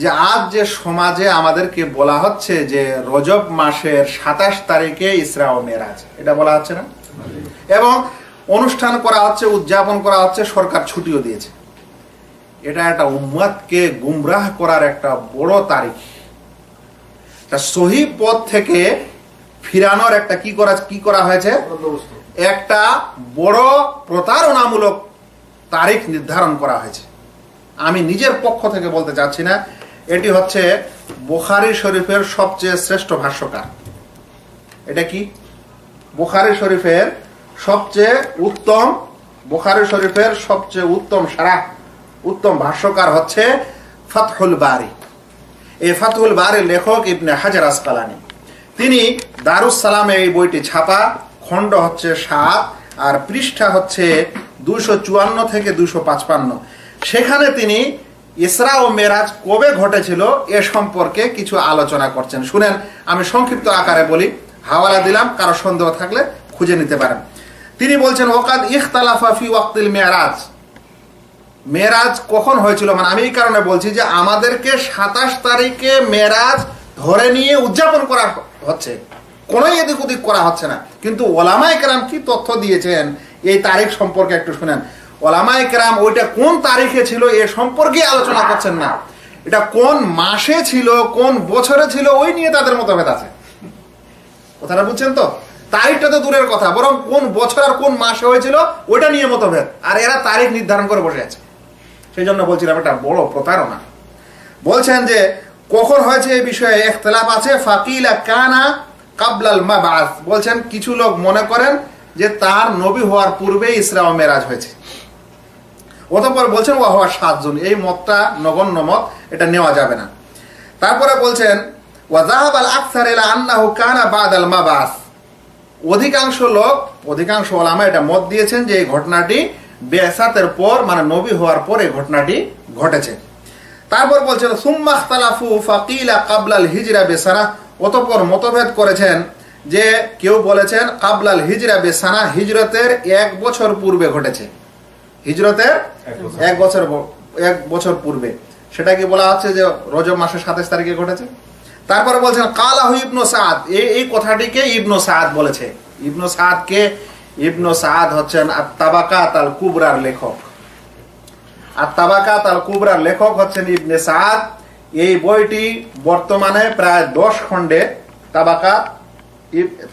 যে আজ যে সমাজে আমাদেরকে বলা হচ্ছে যে রজব মাসের 27 তারিখে ইসরা ও মেরাজ, এটা বলা হচ্ছে না, এবং অনুষ্ঠান করা হচ্ছে, উদযাপন করা হচ্ছে, সরকার ছুটিও দিয়েছে। এটা একটা উম্মতকে গুমরাহ করার একটা বড় তারিখ, সহি পথ থেকে ফিরানোর একটা কি করা হয়েছে, একটা বড় প্রতারণামূলক তারিখ নির্ধারণ করা হয়েছে। আমি নিজের পক্ষ থেকে বলতে চাচ্ছি না, এটি হচ্ছে বুখারী শরীফের সবচেয়ে শ্রেষ্ঠ ভাষ্যকার। এটা কি বুখারী শরীফের সবচেয়ে উত্তম, বুখারী শরীফের সবচেয়ে উত্তম শারাহ, উত্তম ভাষ্যকার হচ্ছে ফাতহুল বারী। এই ফাতহুল বারীর লেখক ইবনে হাজার আসকালানী। তিনি দারুস সালামে এই বইটি ছাপা, খণ্ড হচ্ছে 7 আর পৃষ্ঠা হচ্ছে 254 থেকে 255। সেখানে তিনি ইসরা ও মেরাজ কবে ঘটেছিল এ সম্পর্কে কিছু আলোচনা করছেন। শুনেন, আমি সংক্ষিপ্ত আকারে বলি, হাওয়ালা দিলাম, কারো সন্দেহ থাকলে খুঁজে নিতে পারেন। তিনি বলছেন, ওয়াকাদ ইখতালাফা ফি ওয়াক্তিল মেরাজ, মেরাজ কখন হয়েছিল, মানে আমি এই কারণে বলছি যে আমাদেরকে 27 তারিখে মেরাজ ধরে নিয়ে উদযাপন করা হচ্ছে, কোনো এদিক ওদিক করা হচ্ছে না। কিন্তু ওলামায়ে কেরাম কি তথ্য দিয়েছেন এই তারিখ সম্পর্কে একটু শুনেন। ওলামায়ে কেরাম ওইটা কোন তারিখে ছিল এ সম্পর্কে আলোচনা করছেন না, এটা কোন মাসে ছিল, কোন বছরে ছিল, ওই নিয়ে তাদের মতভেদ আছে। কথাটা বুঝছেন তো? তারিখটা তো দূরের কথা, বরং কোন বছর আর কোন মাসে হয়েছিল ওইটা নিয়ে মতভেদ, আর এরা তারিখ নির্ধারণ করে বসে আছে। সেই জন্য বলছিলাম এটা বড় প্রতারণা। বলছেন যে কখন হয়েছে এই বিষয়ে ইখতিলাফ আছে। ফাকিলা কানা কাবলাল মাবাস, বলছেন কিছু লোক মনে করেন যে তার নবী হওয়ার পূর্বে ইসরা ও মেরাজ হয়েছে। অতঃপর বলছেন ওয়া হওয়া 7 জন, এই মতটা নগণ্য মত, এটা নেওয়া যাবে না। তারপরে বলছেন ওয়া যাহাবাল আকসার ইলা আন্নাহু কানা বাদাল মাবাস, অধিকাংশ লোক, অধিকাংশ ওলামা এটা মত দিয়েছেন যে এই ঘটনাটি বিআসাতের পর, মানে নবী হওয়ার পর এই ঘটনাটি ঘটেছে। তারপর বলছেন সুম্মা ইখতালাফু ফাকিলা কাবলাল হিজরা বিসানা, অতঃপর মতভেদ করেছেন যে কেউ বলেছেন কাবলাল হিজরা বিসানা, হিজরতের 1 বছর পূর্বে ঘটেছে, হিজরতের 1 বছর পূর্বে। সেটা কি বলা হচ্ছে যে রজব মাসের 27 তারিখে ঘটেছে। তারপরে বলছেন কালাহু ইবনু সাদ, এই কথাটিকে ইবনু সাদ বলেছে। ইবনু সাদকে, ইবনু সাদ হচ্ছেন আত-তাবাকাত আল কুবরার লেখক। আত-তাবাকাত আল কুবরার লেখক হচ্ছেন ইবনে সাদ। এই বইটি বর্তমানে প্রায় 10 খণ্ডে,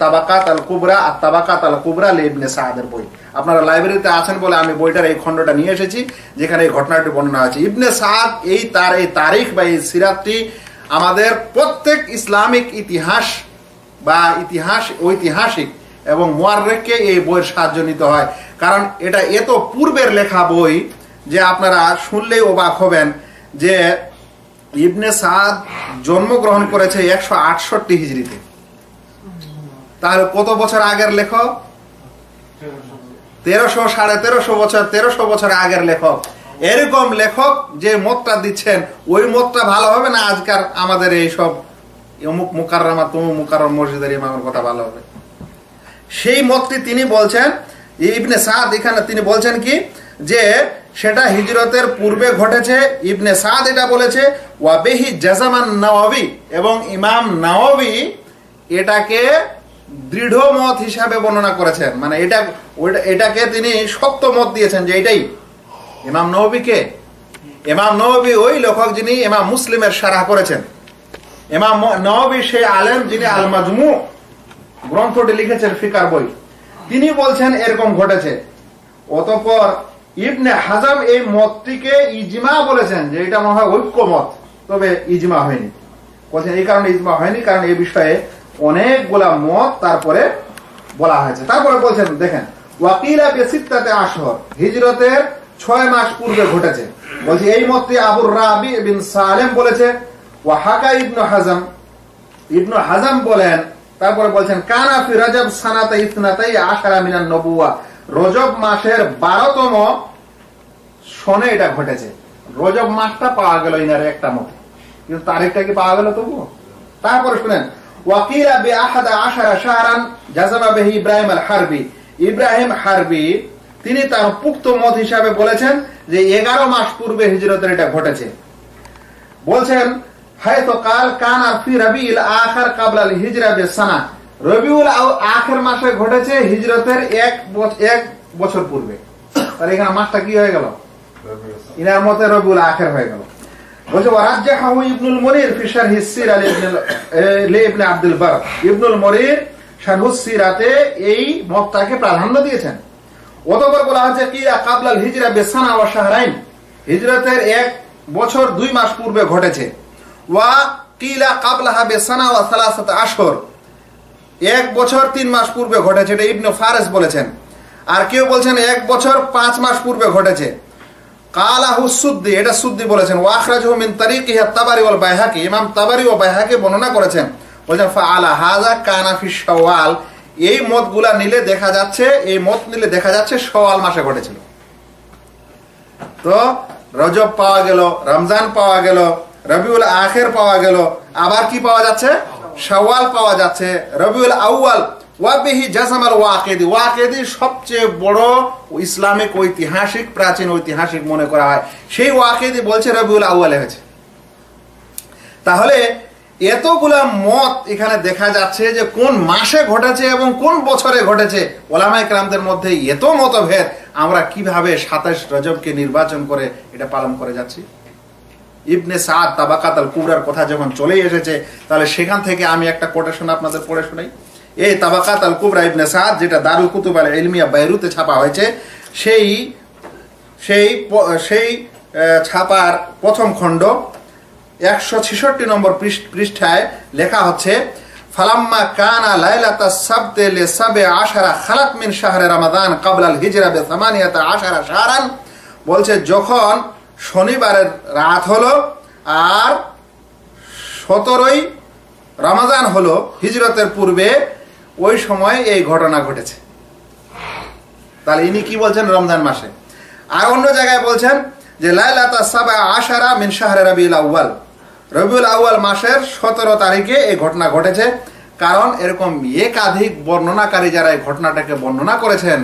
তাবাকাত আল কুবরা, আত-তাবাকাত আল কুবরা ইবনে সাদের বই। আপনারা লাইব্রেরিতে আছেন বলে আমি বইটার এই খণ্ডটা নিয়ে এসেছি যেখানে এই ঘটনাটি বর্ণনা আছে। ইবনে সাদ এই তারিখ বা এই সিরাতটি আমাদের প্রত্যেক ইসলামিক ইতিহাস বা ঐতিহাসিক এবং মুআররিখকে এই বইয়ের সাহায্য নিতে হয়, কারণ এটা এত পূর্বের লেখা বই যে আপনারা শুনলেই অবাক হবেন যে ইবনে সাদ জন্মগ্রহণ করেছে 168 হিজরিতে। তাহলে কত বছর আগের লেখক? 1300, 1350 বছর, 1300 বছর আগের লেখক। এরকম লেখক যে মতটা দিচ্ছেন, ওই মতটা ভালো হবে না আজকাল আমাদের এই সব অমুক মুকাররমা তমুক মুকাররম মসজিদের ইমামের কথা ভালো হবে? সেই মতটি তিনি বলছেন, ইবনে সাদ এখানে তিনি বলছেন কি যে সেটা হিজরতের পূর্বে ঘটেছে। ইবনে সাদ এটা বলেছে ওয়া বিহি জাযামান নাওয়াবী, এবং ইমাম নাওয়াবী এটাকে দৃঢ় মত হিসাবে বর্ণনা করেছেন, মানে এটাকে তিনি শক্ত মত দিয়েছেন যে এটাই। ইমাম নওয়াবীকে, ইমাম নওয়াবী ওই লেখক যিনি ইমাম মুসলিমের শারহ করেছেন। ইমাম নওয়াবী সেই আলেম যিনি আল মাজমু গ্রন্থটি লিখেছেন, ফিকার বই। তিনি বলছেন এরকম ঘটেছে। অতঃপর ইবনে হাজাম এই মতটিকে ইজমা বলেছেন, যে এটা মনে হয় ঐক্য মত, তবে ইজমা হয়নি। বলছেন এই কারণে ইজমা হয়নি, কারণ এই বিষয়ে অনেকগুলা মত তারপরে বলা হয়েছে। তারপরে বলছেন দেখেন ওয়াকিলা বিসিত্তাতে আশহর, হিজরতের 6 মাস পূর্বে ঘটেছে। বলছি এই মতটি আবুর রাবি বিন সালেম বলেছে। ওয়া হাকা ইবনু হাজাম, ইবনু হাজাম বলেন। তারপরে বলছেন কানা ফি রজব সানাতা ইসনাতাই আশারা মিনান নবুওয়া, রজব মাসের 12তম সনে এটা ঘটেছে। রজব মাসটা পাওয়া গেল ইনার একটা মতে, কিন্তু তারিখটা কি পাওয়া গেল তবুও? তারপরে শুনেন ওয়াকিলা বি আহাদা আশারা শাহরান জাযামা বিহি ইব্রাহিম আল হারবি, ইব্রাহিম হারবি তিনি তার পুক্ত মত হিসাবে বলেছেন যে 11 মাস পূর্বে হিজরতের এটা ঘটেছে। বলছেন হায়তো কাল কানা ফি রবিউল আখির ক্বাবলা আল হিজরা বিসানা, রবিউল আখির মাসে ঘটেছে হিজরতের এক বছর পূর্বে। তাহলে এখানে মাসটা কি হয়ে গেল? ইনার মতে রবিউল আখির হয়ে গেল। বলছে ওয়ারাজ্জাহু ইবনুল মুনির ফি শারহি সিরা লি ইবনে আব্দুল বার, ইবনুল মুনির শারহুস সিরাতে এই মতটাকে প্রাধান্য দিয়েছেন। অতঃপর বলা হচ্ছে কি ক্বাবলা আল হিজরা বিসানা ওয়া শাহরাইন, হিজরতের 1 বছর 2 মাস পূর্বে ঘটেছে। ওয়া কিলা ক্বাবলাহা বিসানা ওয়া সালাসাত আশহুর, 1 বছর 3 মাস পূর্বে ঘটেছে, এটা ইবনে ফারিস বলেছেন। আর কেউ বলছেন 1 বছর 5 মাস পূর্বে ঘটেছে। কালাহু সুদ্দি, এটা সুদ্দি বলেছেন। ওয়া আখরাজাহু মিন তারিকিহি আত-তাবারি ওয়াল বাইহাকি, ইমাম তাবারি ও বাইহাকি বর্ণনা করেছেন। বলেন ফাআলা হাযা কানা ফি শাওয়াল, এই মতগুলা নিলে দেখা যাচ্ছে, এই মত নিলে দেখা যাচ্ছে শাওয়াল মাসে ঘটেছিল। তো রজব পাওয়া গেল, রমজান পাওয়া গেল, রবিউল আখির পাওয়া গেল, আবার কি পাওয়া যাচ্ছে? শাওয়াল পাওয়া যাচ্ছে, রবিউল আউয়াল। ওয়া বিহি জাযামাল ওয়াকিদি, ওয়াকিদি সবচেয়ে বড় ইসলামিক ঐতিহাসিক, প্রাচীন ঐতিহাসিক মনে করা হয়, সেই ওয়াকিদি বলছে রবিউল আউয়ালে হয়েছে। তাহলে এতগুলা মত এখানে দেখা যাচ্ছে যে কোন মাসে ঘটেছে এবং কোন বছরে ঘটেছে। ওলামায়ে কেরামদের মধ্যে এত মতভেদ, আমরা কিভাবে 27 রজবকে নির্বাচন করে এটা পালন করে যাচ্ছি? ইবনে সাদ তাবাকাত আল কুবরার কথা যখন চলেই এসেছে, তাহলে সেখান থেকে আমি একটা কোটেশন আপনাদের পড়ে শোনাই। এই তাবাকাত আল কুবরা ইবনে সাদ, যেটা দারুল কুতুব আল ইলমিয়া বাইরুতে ছাপা হয়েছে, সেই ছাপার প্রথম খণ্ড 166 নম্বর পৃষ্ঠায় লেখা হচ্ছে ফালাম্মা কানা লাইলাতাস সাবতি লিসাবি আশারা খালাত মিন শাহরে রমাদান ক্বাবলা আল হিজরা বি 18 শাহরান, বলছে যখন শনিবারের রাত হলো আর 17ই রমাদান হলো হিজরতের পূর্বে, ওই সময় এই ঘটনা ঘটেছে। তাহলে ইনি কি বলছেন? রমজান মাসে। আর অন্য জায়গায় বলছেন যে লাইলাতাস সাবআ আশারা মিন শাহরে রবিউল আউয়াল, রবিউল আউয়াল মাসের 17 তারিখে এই ঘটনা ঘটেছে। কারণ এরকম একাধিক বর্ণনাকারী যারা এই ঘটনাটাকে বর্ণনা করেছেন,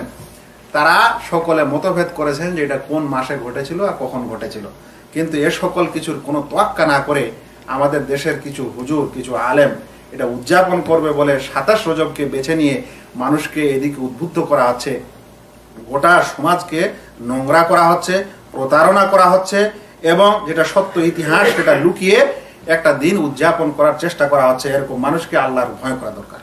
তারা সকলে মতভেদ করেছেন যে এটা কোন মাসে ঘটেছিল আর কখন ঘটেছিল। কিন্তু এ সকল কিছুর কোনো তোয়াক্কা না করে আমাদের দেশের কিছু হুজুর, কিছু আলেম এটা উদযাপন করবে বলে 27 রজবকে বেছে নিয়ে মানুষকে এদিকে উদ্বুদ্ধ করা হচ্ছে, গোটা সমাজকে নোংরা করা হচ্ছে, প্রতারণা করা হচ্ছে, এবং যেটা সত্য ইতিহাস সেটা লুকিয়ে একটা দিন উদযাপন করার চেষ্টা করা হচ্ছে। এরকম মানুষকে আল্লাহর ভয় করা দরকার।